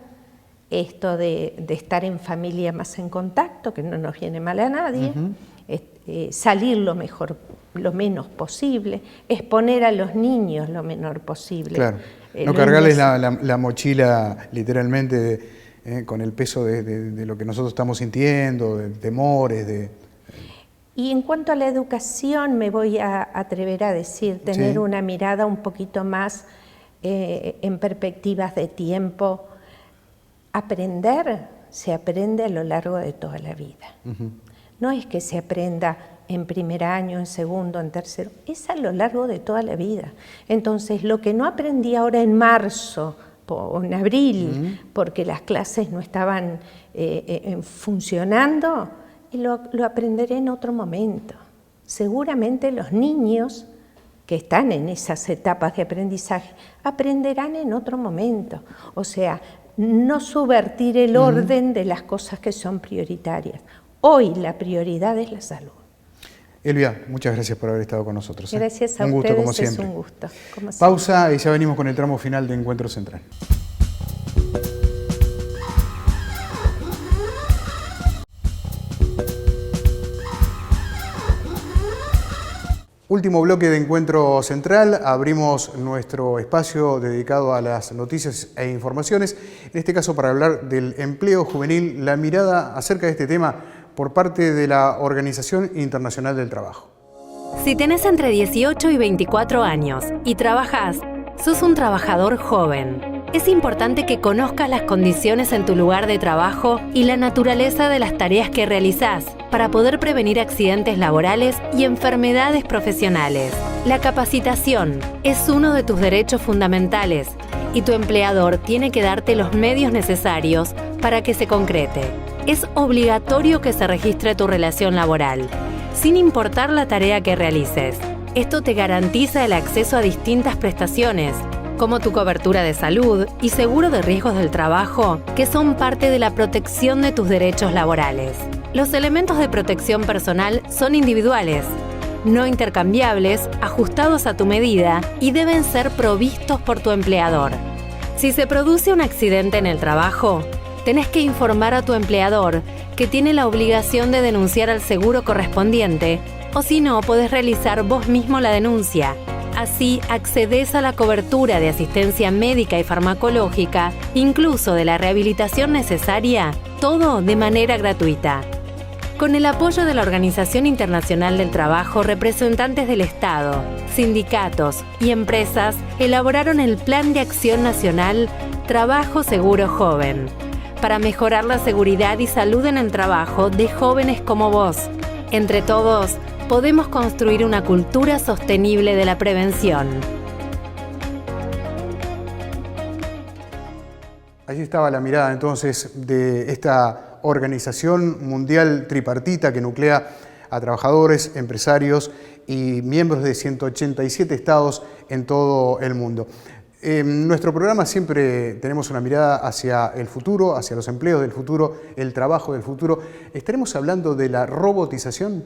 C: esto de estar en familia más en contacto, que no nos viene mal a nadie, salir lo menos posible, exponer a los niños lo menor posible.
A: Claro, no cargarles la mochila literalmente con el peso de lo que nosotros estamos sintiendo, de temores,
C: Y en cuanto a la educación, me voy a atrever a decir, tener una mirada un poquito más en perspectivas de tiempo. Aprender se aprende a lo largo de toda la vida. No es que se aprenda en primer año, en segundo, en tercero, es a lo largo de toda la vida. Entonces, lo que no aprendí ahora en marzo o en abril, porque las clases no estaban funcionando, lo aprenderé en otro momento. Seguramente los niños que están en esas etapas de aprendizaje aprenderán en otro momento. O sea, no subvertir el orden de las cosas que son prioritarias. Hoy la prioridad es la salud.
A: Elvia, muchas gracias por haber estado con nosotros.
C: Gracias a
A: ustedes,
C: ustedes,
A: como siempre.
C: es un gusto. Como
A: Pausa y ya venimos con el tramo final de Encuentro Central. Último bloque de Encuentro Central, abrimos nuestro espacio dedicado a las noticias e informaciones, en este caso para hablar del empleo juvenil, la mirada acerca de este tema por parte de la Organización Internacional del Trabajo.
D: Si tenés entre 18 y 24 años y trabajás, sos un trabajador joven. Es importante que conozcas las condiciones en tu lugar de trabajo y la naturaleza de las tareas que realizás para poder prevenir accidentes laborales y enfermedades profesionales. La capacitación es uno de tus derechos fundamentales y tu empleador tiene que darte los medios necesarios para que se concrete. Es obligatorio que se registre tu relación laboral, sin importar la tarea que realices. Esto te garantiza el acceso a distintas prestaciones, como tu cobertura de salud y seguro de riesgos del trabajo, que son parte de la protección de tus derechos laborales. Los elementos de protección personal son individuales, no intercambiables, ajustados a tu medida y deben ser provistos por tu empleador. Si se produce un accidente en el trabajo, tenés que informar a tu empleador que tiene la obligación de denunciar al seguro correspondiente, o si no, podés realizar vos mismo la denuncia. Así accedes a la cobertura de asistencia médica y farmacológica, incluso de la rehabilitación necesaria, todo de manera gratuita. Con el apoyo de la Organización Internacional del Trabajo, representantes del Estado, sindicatos y empresas elaboraron el Plan de Acción Nacional Trabajo Seguro Joven, para mejorar la seguridad y salud en el trabajo de jóvenes como vos. Entre todos, podemos construir una cultura sostenible de la prevención.
A: Allí estaba la mirada entonces de esta organización mundial tripartita que nuclea a trabajadores, empresarios y miembros de 187 estados en todo el mundo. En nuestro programa siempre tenemos una mirada hacia el futuro, hacia los empleos del futuro, el trabajo del futuro. ¿Estaremos hablando de la robotización?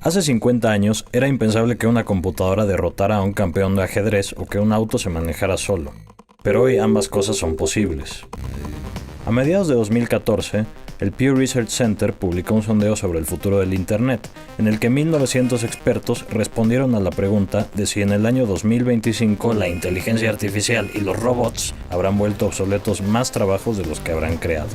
E: Hace 50 años era impensable que una computadora derrotara a un campeón de ajedrez o que un auto se manejara solo. Pero hoy ambas cosas son posibles. A mediados de 2014, el Pew Research Center publicó un sondeo sobre el futuro del Internet, en el que 1.900 expertos respondieron a la pregunta de si en el año 2025 la inteligencia artificial y los robots habrán vuelto obsoletos más trabajos de los que habrán creado.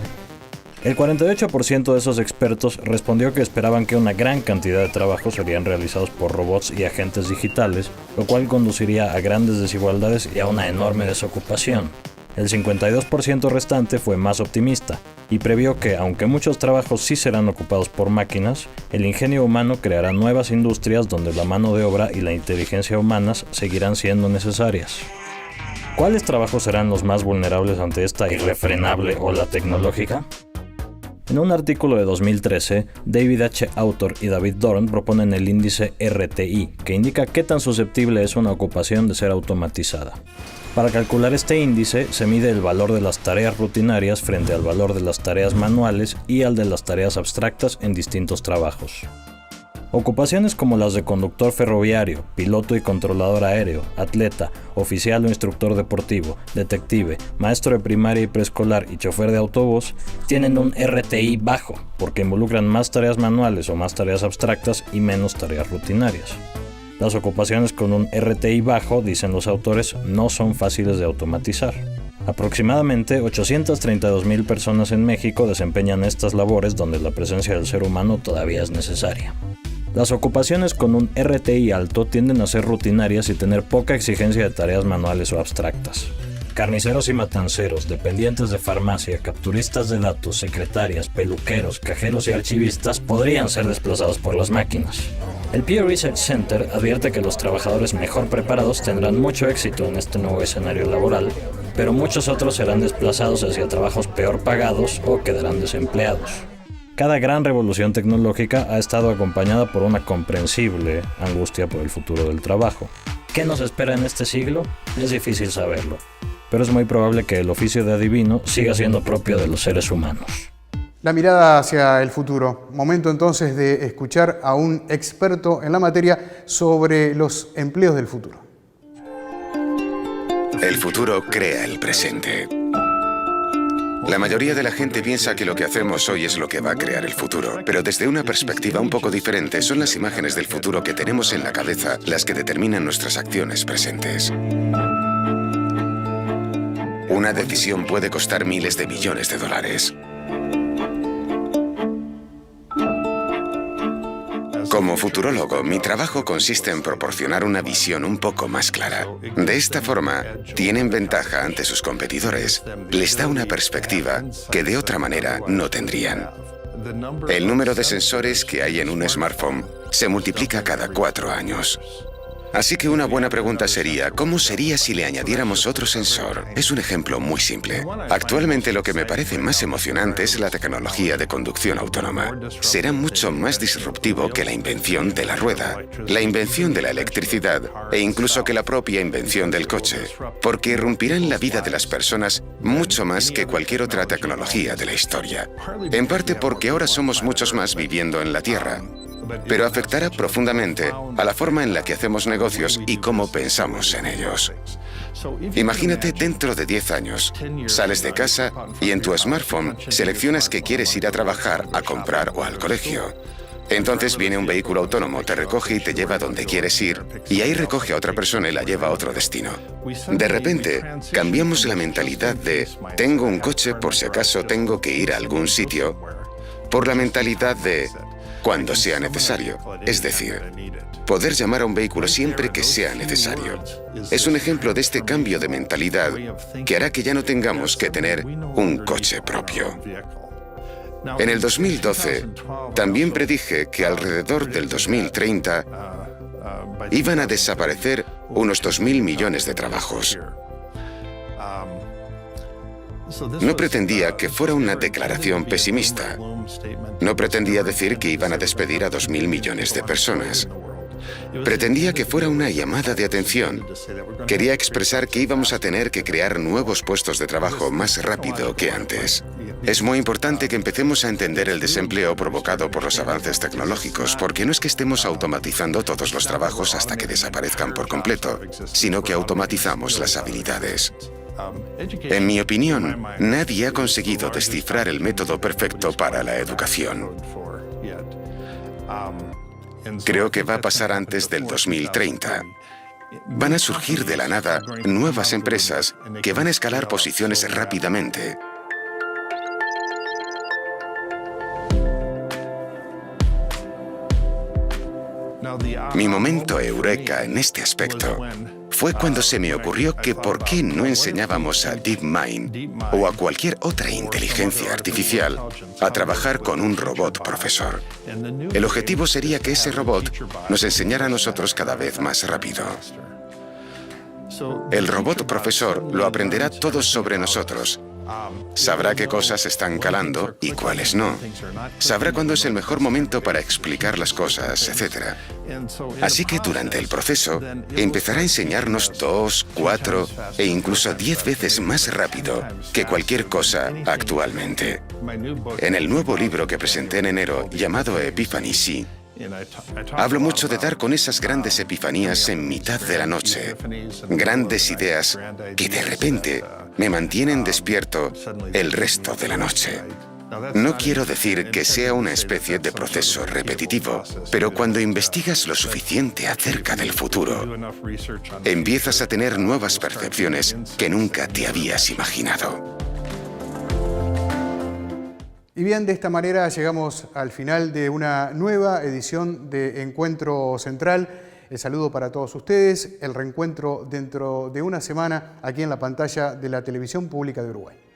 E: El 48% de esos expertos respondió que esperaban que una gran cantidad de trabajos serían realizados por robots y agentes digitales, lo cual conduciría a grandes desigualdades y a una enorme desocupación. El 52% restante fue más optimista y previó que, aunque muchos trabajos sí serán ocupados por máquinas, el ingenio humano creará nuevas industrias donde la mano de obra y la inteligencia humanas seguirán siendo necesarias. ¿Cuáles trabajos serán los más vulnerables ante esta irrefrenable ola tecnológica? En un artículo de 2013, David H. Autor y David Dorn proponen el índice RTI, que indica qué tan susceptible es una ocupación de ser automatizada. Para calcular este índice, se mide el valor de las tareas rutinarias frente al valor de las tareas manuales y al de las tareas abstractas en distintos trabajos. Ocupaciones como las de conductor ferroviario, piloto y controlador aéreo, atleta, oficial o instructor deportivo, detective, maestro de primaria y preescolar y chofer de autobús tienen un RTI bajo porque involucran más tareas manuales o más tareas abstractas y menos tareas rutinarias. Las ocupaciones con un RTI bajo, dicen los autores, no son fáciles de automatizar. Aproximadamente 832,000 personas en México desempeñan estas labores donde la presencia del ser humano todavía es necesaria. Las ocupaciones con un RTI alto tienden a ser rutinarias y tener poca exigencia de tareas manuales o abstractas. Carniceros y matanceros, dependientes de farmacia, capturistas de datos, secretarias, peluqueros, cajeros y archivistas podrían ser desplazados por las máquinas. El Pew Research Center advierte que los trabajadores mejor preparados tendrán mucho éxito en este nuevo escenario laboral, pero muchos otros serán desplazados hacia trabajos peor pagados o quedarán desempleados. Cada gran revolución tecnológica ha estado acompañada por una comprensible angustia por el futuro del trabajo. ¿Qué nos espera en este siglo? Es difícil saberlo, pero es muy probable que el oficio de adivino siga siendo propio de los seres humanos.
A: La mirada hacia el futuro. Momento entonces de escuchar a un experto en la materia sobre los empleos del futuro.
F: El futuro crea el presente. La mayoría de la gente piensa que lo que hacemos hoy es lo que va a crear el futuro, pero desde una perspectiva un poco diferente son las imágenes del futuro que tenemos en la cabeza las que determinan nuestras acciones presentes. Una decisión puede costar miles de millones de dólares. Como futurólogo, mi trabajo consiste en proporcionar una visión un poco más clara. De esta forma, tienen ventaja ante sus competidores. Les da una perspectiva que de otra manera no tendrían. El número de sensores que hay en un smartphone se multiplica cada 4 años. Así que una buena pregunta sería, ¿cómo sería si le añadiéramos otro sensor? Es un ejemplo muy simple. Actualmente lo que me parece más emocionante es la tecnología de conducción autónoma. Será mucho más disruptivo que la invención de la rueda, la invención de la electricidad e incluso que la propia invención del coche, porque irrumpirá en la vida de las personas mucho más que cualquier otra tecnología de la historia. En parte porque ahora somos muchos más viviendo en la Tierra, pero afectará profundamente a la forma en la que hacemos negocios y cómo pensamos en ellos. Imagínate dentro de 10 años, sales de casa y en tu smartphone seleccionas que quieres ir a trabajar, a comprar o al colegio. Entonces viene un vehículo autónomo, te recoge y te lleva donde quieres ir, y ahí recoge a otra persona y la lleva a otro destino. De repente, cambiamos la mentalidad de tengo un coche por si acaso tengo que ir a algún sitio, por la mentalidad de cuando sea necesario, es decir, poder llamar a un vehículo siempre que sea necesario. Es un ejemplo de este cambio de mentalidad que hará que ya no tengamos que tener un coche propio. En el 2012, también predije que alrededor del 2030 Iban a desaparecer unos 2.000 millones de trabajos. No pretendía que fuera una declaración pesimista. No pretendía decir que iban a despedir a 2.000 millones de personas. Pretendía que fuera una llamada de atención. Quería expresar que íbamos a tener que crear nuevos puestos de trabajo más rápido que antes. Es muy importante que empecemos a entender el desempleo provocado por los avances tecnológicos, porque no es que estemos automatizando todos los trabajos hasta que desaparezcan por completo, sino que automatizamos las habilidades. En mi opinión, nadie ha conseguido descifrar el método perfecto para la educación. Creo que va a pasar antes del 2030. Van a surgir de la nada nuevas empresas que van a escalar posiciones rápidamente. Mi momento eureka en este aspecto fue cuando se me ocurrió que por qué no enseñábamos a DeepMind o a cualquier otra inteligencia artificial a trabajar con un robot profesor. El objetivo sería que ese robot nos enseñara a nosotros cada vez más rápido. El robot profesor lo aprenderá todo sobre nosotros. Sabrá qué cosas están calando y cuáles no. Sabrá cuándo es el mejor momento para explicar las cosas, etc. Así que durante el proceso empezará a enseñarnos 2, 4 e incluso 10 veces más rápido que cualquier cosa actualmente. En el nuevo libro que presenté en enero, llamado Epiphany C, hablo mucho de dar con esas grandes epifanías en mitad de la noche, grandes ideas que de repente me mantienen despierto el resto de la noche. No quiero decir que sea una especie de proceso repetitivo, pero cuando investigas lo suficiente acerca del futuro, empiezas a tener nuevas percepciones que nunca te habías imaginado.
A: Y bien, de esta manera llegamos al final de una nueva edición de Encuentro Central. El saludo para todos ustedes, el reencuentro dentro de una semana aquí en la pantalla de la Televisión Pública de Uruguay.